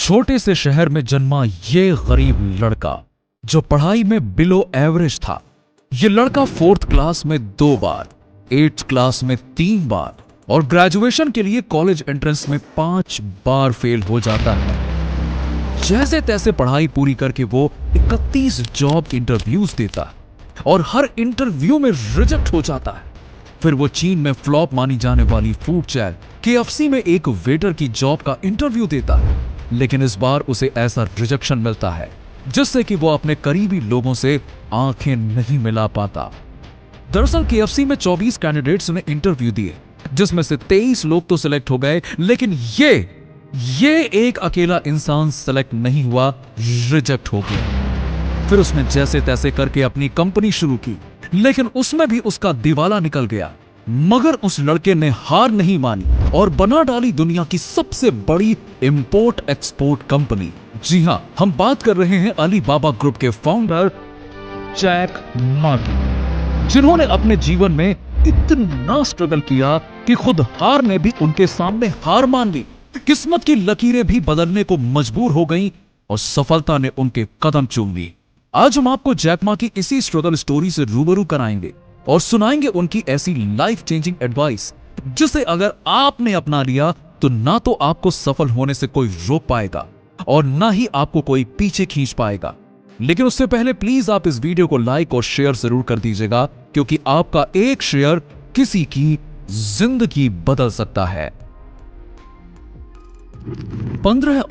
छोटे से शहर में जन्मा ये गरीब लड़का जो पढ़ाई में बिलो एवरेज था। ये लड़का 4th क्लास में 2 बार, 8th क्लास में 3 बार और ग्रेजुएशन के लिए कॉलेज एंट्रेंस में 5 बार फेल हो जाता है। जैसे तैसे पढ़ाई पूरी करके वो 31 जॉब इंटरव्यूज देता और हर इंटरव्यू में रिजेक्ट हो जाता है। फिर वो चीन में फ्लॉप मानी जाने वाली फूड चैन KFC में एक वेटर की जॉब का इंटरव्यू देता है, लेकिन इस बार उसे ऐसा रिजेक्शन मिलता है जिससे कि वो अपने करीबी लोगों से आंखें नहीं मिला पाता। दरअसल KFC में 24 कैंडिडेट्स ने इंटरव्यू दिए, जिसमें से 23 लोग तो सिलेक्ट हो गए, लेकिन ये एक अकेला इंसान सिलेक्ट नहीं हुआ, रिजेक्ट हो गया। फिर उसने जैसे तैसे करके अपनी कंपनी शुरू की, लेकिन उसमें भी उसका दिवाला निकल गया। मगर उस लड़के ने हार नहीं मानी और बना डाली दुनिया की सबसे बड़ी इंपोर्ट एक्सपोर्ट कंपनी। जी हां, हम बात कर रहे हैं अलीबाबा ग्रुप के फाउंडर जैक मा की, जिन्होंने अपने जीवन में इतना स्ट्रगल किया कि खुद हार ने भी उनके सामने हार मान ली। किस्मत की लकीरें भी बदलने को मजबूर हो गईं और सफलता ने उनके कदम चूम ली। आज हम आपको जैक मा की इसी स्ट्रगल स्टोरी से रूबरू कराएंगे और सुनाएंगे उनकी ऐसी लाइफ चेंजिंग एडवाइस, जिसे अगर आपने अपना लिया तो ना तो आपको सफल होने से कोई रोक पाएगा और ना ही आपको कोई पीछे खींच पाएगा। लेकिन उससे पहले प्लीज आप इस वीडियो को लाइक और शेयर जरूर कर दीजिएगा, क्योंकि आपका एक शेयर किसी की जिंदगी बदल सकता है। 15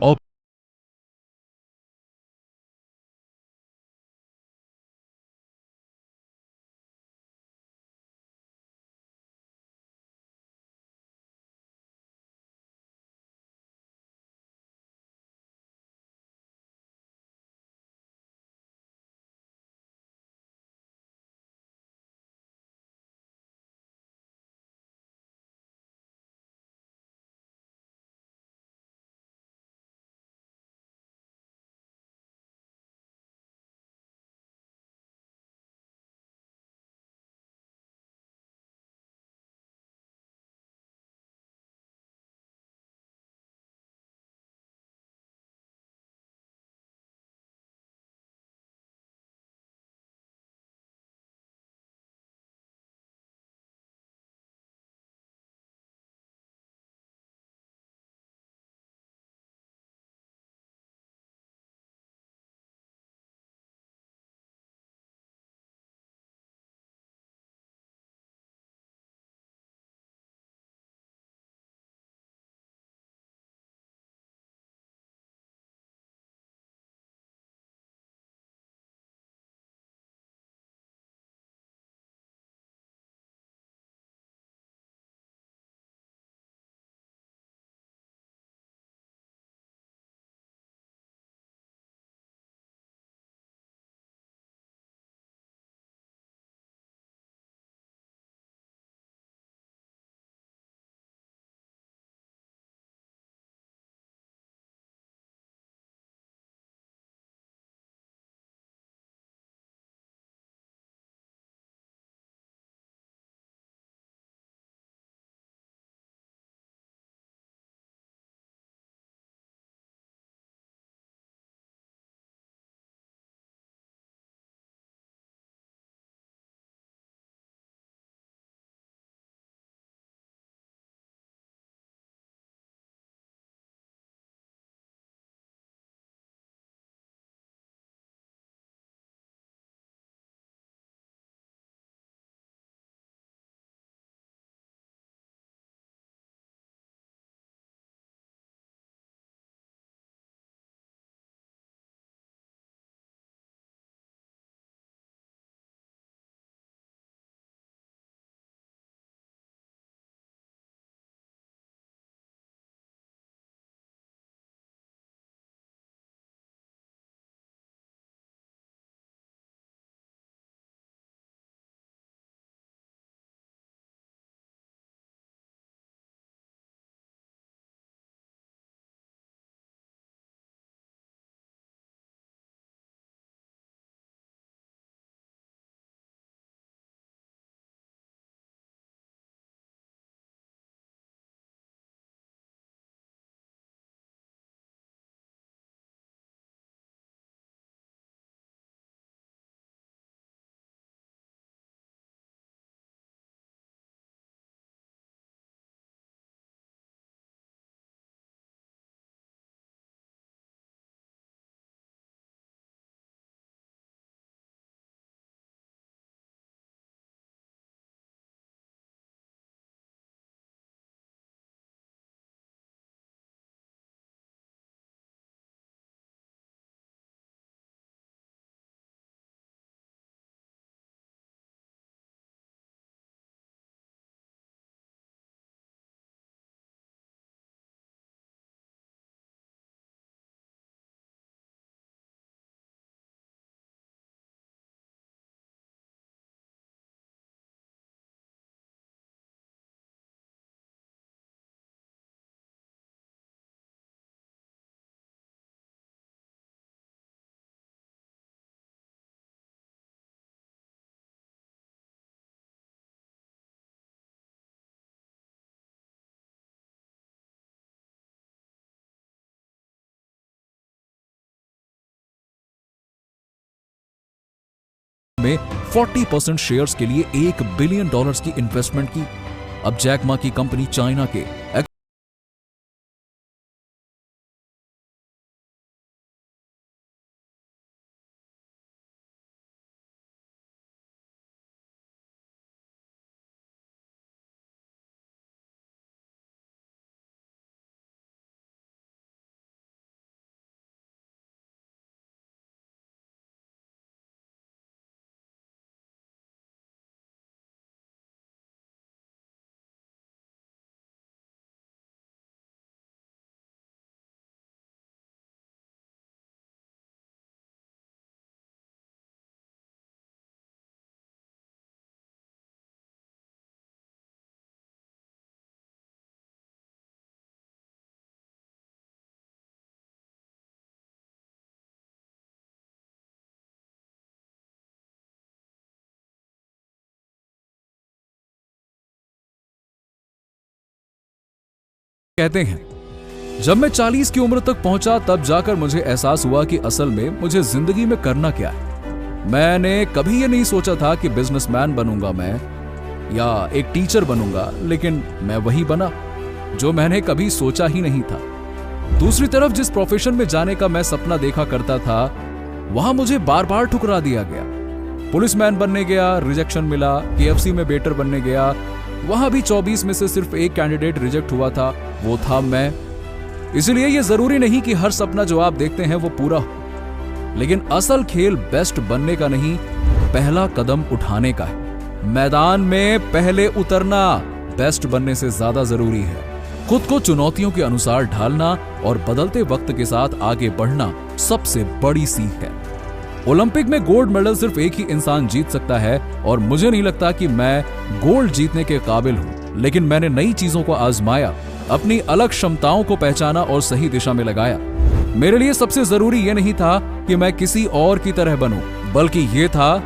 40% शेयर्स के लिए $1 बिलियन की इन्वेस्टमेंट की। अब जैक मा की कंपनी चाइना के कहते हैं, जब मैं 40 की उम्र तक पहुंचा तब जाकर मुझे एहसास हुआ कि असल में मुझे जिंदगी में करना क्या है। मैंने कभी ये नहीं सोचा था कि बिजनेसमैन बनूंगा मैं या एक टीचर बनूंगा, लेकिन मैं वही बना जो मैंने कभी सोचा ही नहीं था। दूसरी तरफ जिस प्रोफेशन में जाने का मैं सपना देखा करता था, वहां मुझे बार बार ठुकरा दिया गया। पुलिसमैन बनने गया, रिजेक्शन मिला। KFC में वेटर बनने गया, वहां भी 24 में से सिर्फ एक कैंडिडेट रिजेक्ट हुआ था, वो था मैं। इसलिए ये जरूरी नहीं कि हर सपना जो आप देखते हैं वो पूरा हो, लेकिन असल खेल बेस्ट बनने का नहीं, पहला कदम उठाने का है। मैदान में पहले उतरना बेस्ट बनने से ज्यादा जरूरी है। खुद को चुनौतियों के अनुसार ढालना और बदलते वक्त के साथ आगे बढ़ना सबसे बड़ी सीख है। ओलंपिक में गोल्ड मेडल सिर्फ एक ही इंसान जीत सकता है और मुझे नहीं लगता कि मैं गोल्ड जीतने के काबिल हूं, लेकिन मैंने नई चीजों को आजमाया, अपनी अलग क्षमताओं को पहचाना और सही दिशा में लगाया। मेरे लिए सबसे जरूरी यह नहीं था कि मैं किसी और की तरह बनूं, बल्कि यह था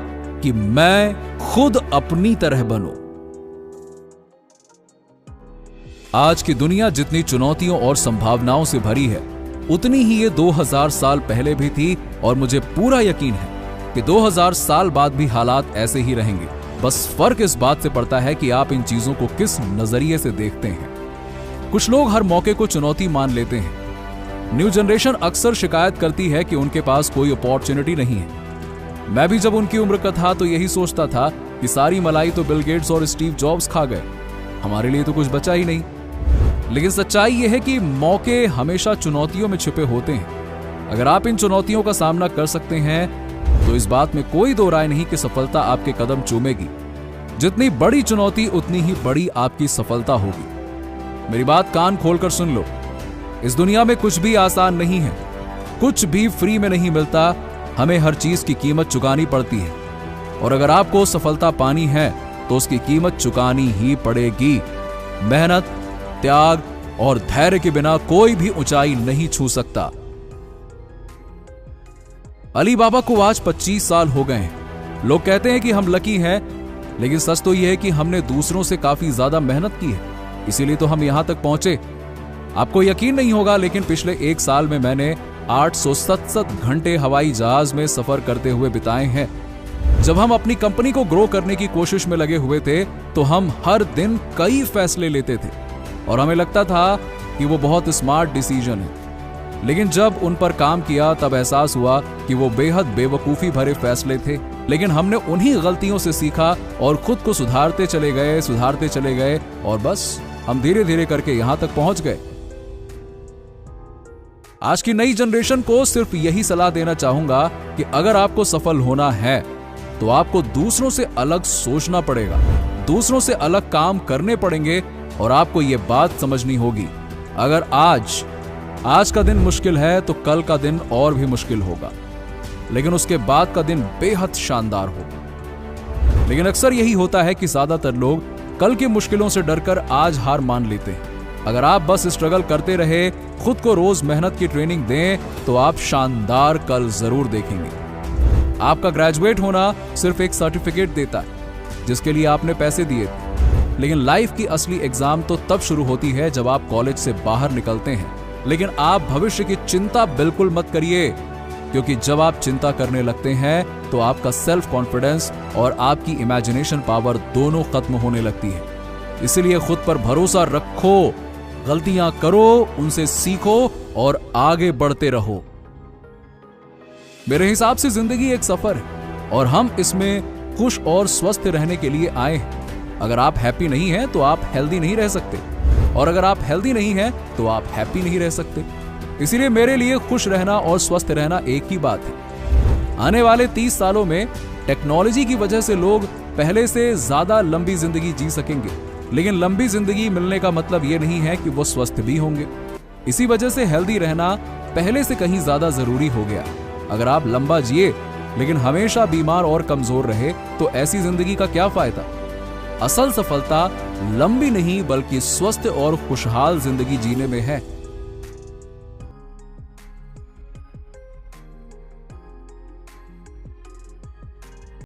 कि मैं खुद अपनी तरह बनूं। आज की दुनिया जितनी चुनौतियों और संभावनाओं से भरी है, उतनी ही ये 2000 साल पहले भी थी और मुझे पूरा यकीन है कि 2000 साल बाद भी हालात ऐसे ही रहेंगे। बस फर्क इस बात से पड़ता है कि आप इन चीजों को किस नजरिए से देखते हैं। कुछ लोग हर मौके को चुनौती मान लेते हैं। न्यू जनरेशन अक्सर शिकायत करती है कि उनके पास कोई अपॉर्चुनिटी नहीं है। मैं भी जब उनकी उम्र का था तो यही सोचता था कि सारी मलाई तो बिल गेट्स और स्टीव जॉब्स खा गए, हमारे लिए तो कुछ बचा ही नहीं। लेकिन सच्चाई यह है कि मौके हमेशा चुनौतियों में छिपे होते हैं। अगर आप इन चुनौतियों का सामना कर सकते हैं तो इस बात में कोई दो राय नहीं कि सफलता आपके कदम चूमेगी। जितनी बड़ी चुनौती उतनी ही बड़ी आपकी सफलता होगी। मेरी बात कान खोलकर सुन लो, इस दुनिया में कुछ भी आसान नहीं है, कुछ भी फ्री में नहीं मिलता, हमें हर चीज की कीमत चुकानी पड़ती है। और अगर आपको सफलता पानी है तो उसकी कीमत चुकानी ही पड़ेगी। मेहनत, त्याग और धैर्य के बिना कोई भी ऊंचाई नहीं छू सकता। अली बाबा को आज 25 साल हो गए हैं। लोग कहते हैं कि हम लकी हैं, लेकिन सच तो यह है कि हमने दूसरों से काफी ज्यादा मेहनत की है, इसीलिए तो हम यहां तक पहुंचे। आपको यकीन नहीं होगा, लेकिन पिछले 1 साल में मैंने 867 घंटे हवाई जहाज में सफर करते हुए बिताए हैं। जब हम अपनी कंपनी को ग्रो करने की कोशिश में लगे हुए थे तो हम हर दिन कई फैसले लेते थे और हमें लगता था कि वो बहुत स्मार्ट डिसीजन है। लेकिन जब उन पर काम किया तब एहसास हुआ कि वो बेहद बेवकूफी भरे फैसले थे। लेकिन हमने उन्हीं गलतियों से सीखा और खुद को सुधारते चले गए और बस हम धीरे धीरे करके यहां तक पहुंच गए। आज की नई जनरेशन को सिर्फ यही सलाह देना चाहूंगा कि अगर आपको सफल होना है तो आपको दूसरों से अलग सोचना पड़ेगा, दूसरों से अलग काम करने पड़ेंगे और आपको यह बात समझनी होगी, अगर आज का दिन मुश्किल है तो कल का दिन और भी मुश्किल होगा, लेकिन उसके बाद का दिन बेहद शानदार होगा। लेकिन अक्सर यही होता है कि ज्यादातर लोग कल की मुश्किलों से डरकर आज हार मान लेते हैं। अगर आप बस स्ट्रगल करते रहे, खुद को रोज मेहनत की ट्रेनिंग दें तो आप शानदार कल जरूर देखेंगे। आपका ग्रेजुएट होना सिर्फ एक सर्टिफिकेट देता है जिसके लिए आपने पैसे दिए थे, लेकिन लाइफ की असली एग्जाम तो तब शुरू होती है जब आप कॉलेज से बाहर निकलते हैं। लेकिन आप भविष्य की चिंता बिल्कुल मत करिए, क्योंकि जब आप चिंता करने लगते हैं तो आपका सेल्फ कॉन्फिडेंस और आपकी इमेजिनेशन पावर दोनों खत्म होने लगती है। इसलिए खुद पर भरोसा रखो, गलतियां करो, उनसे सीखो और आगे बढ़ते रहो। मेरे हिसाब से जिंदगी एक सफर है और हम इसमें खुश और स्वस्थ रहने के लिए आए हैं। अगर आप हैप्पी नहीं हैं तो आप हेल्दी नहीं रह सकते, और अगर आप हेल्दी नहीं हैं तो आप हैप्पी नहीं रह सकते। इसीलिए मेरे लिए खुश रहना और स्वस्थ रहना एक ही बात है। आने वाले 30 सालों में टेक्नोलॉजी की वजह से लोग पहले से ज्यादा लंबी जिंदगी जी सकेंगे, लेकिन लंबी जिंदगी मिलने का मतलब यह नहीं है कि वो स्वस्थ भी होंगे। इसी वजह से हेल्दी रहना पहले से कहीं ज्यादा जरूरी हो गया। अगर आप लंबा जिए लेकिन हमेशा बीमार और कमजोर रहे तो ऐसी जिंदगी का क्या फायदा। असल सफलता लंबी नहीं बल्कि स्वस्थ और खुशहाल जिंदगी जीने में है।